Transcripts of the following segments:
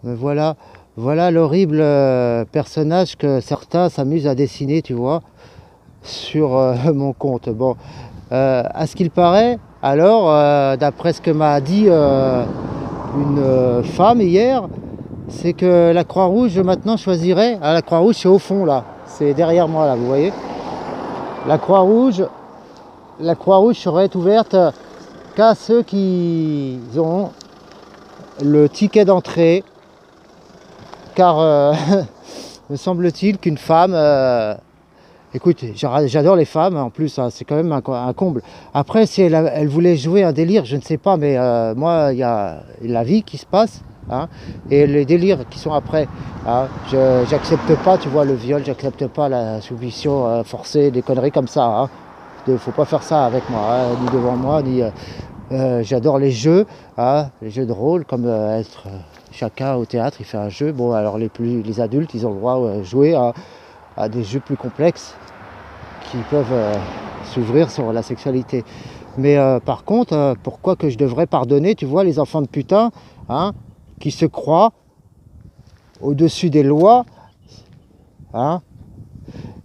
Mais voilà, voilà l'horrible personnage que certains s'amusent à dessiner, tu vois, sur mon compte. Bon, à ce qu'il paraît, alors, d'après ce que m'a dit une femme hier, c'est que la Croix-Rouge maintenant choisirait. Ah, la Croix-Rouge, c'est au fond là, c'est derrière moi là, vous voyez. La Croix-Rouge, la Croix-Rouge serait ouverte qu'à ceux qui ont le ticket d'entrée, car me semble-t-il qu'une femme, écoute, j'adore les femmes en plus, hein, c'est quand même un comble. Après, si elle voulait jouer un délire, je ne sais pas, mais moi, il y a la vie qui se passe, hein, et les délires qui sont après. Hein, j'accepte pas, tu vois, le viol, j'accepte pas la soumission forcée, des conneries comme ça. Hein. Faut pas faire ça avec moi, hein, ni devant moi, ni. J'adore les jeux, hein, les jeux de rôle, comme être chacun au théâtre, il fait un jeu. Bon, alors les adultes, ils ont le droit de jouer à des jeux plus complexes qui peuvent s'ouvrir sur la sexualité. Mais par contre, pourquoi que je devrais pardonner, tu vois, les enfants de putain, hein, qui se croient au-dessus des lois, hein,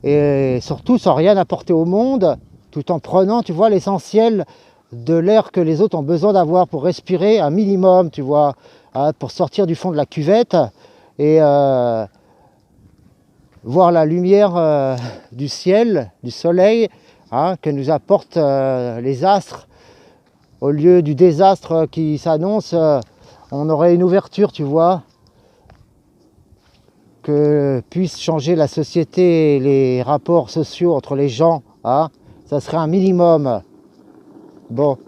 et surtout sans rien apporter au monde, tout en prenant, tu vois, l'essentiel de l'air que les autres ont besoin d'avoir pour respirer un minimum, tu vois, hein, pour sortir du fond de la cuvette et voir la lumière du ciel, du soleil, hein, que nous apportent les astres. Au lieu du désastre qui s'annonce, on aurait une ouverture, tu vois, que puisse changer la société et les rapports sociaux entre les gens, hein, ça serait un minimum. Bon,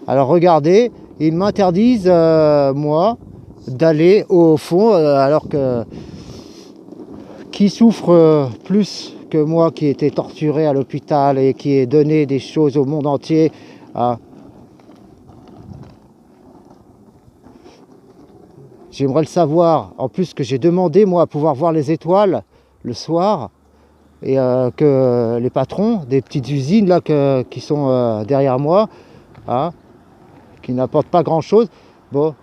alors regardez, ils m'interdisent, moi, d'aller au fond, alors que qui souffre plus que moi, qui ai été torturé à l'hôpital et qui ai donné des choses au monde entier. Hein. J'aimerais le savoir, en plus que j'ai demandé, moi, à pouvoir voir les étoiles le soir, et que les patrons des petites usines là, qui sont derrière moi, hein, qui n'apportent pas grand chose. Bon,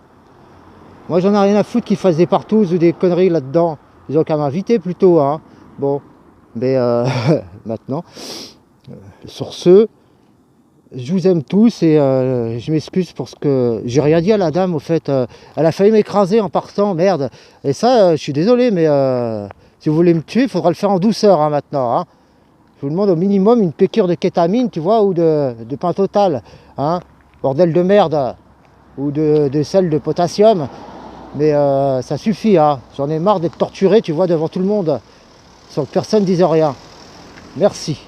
moi j'en ai rien à foutre qu'ils fassent des partous ou des conneries là-dedans. Ils ont qu'à m'inviter plutôt, hein. Bon, mais maintenant, sur ce, je vous aime tous et je m'excuse pour ce que... J'ai rien dit à la dame, au fait. Elle a failli m'écraser en partant, merde. Et ça, je suis désolé, mais si vous voulez me tuer, il faudra le faire en douceur, hein, maintenant, hein. Je vous demande au minimum une piqûre de kétamine, tu vois, ou de pentotal, hein. Bordel de merde, ou de sel de potassium, mais ça suffit, hein. J'en ai marre d'être torturé, tu vois, devant tout le monde, sans que personne dise rien. Merci.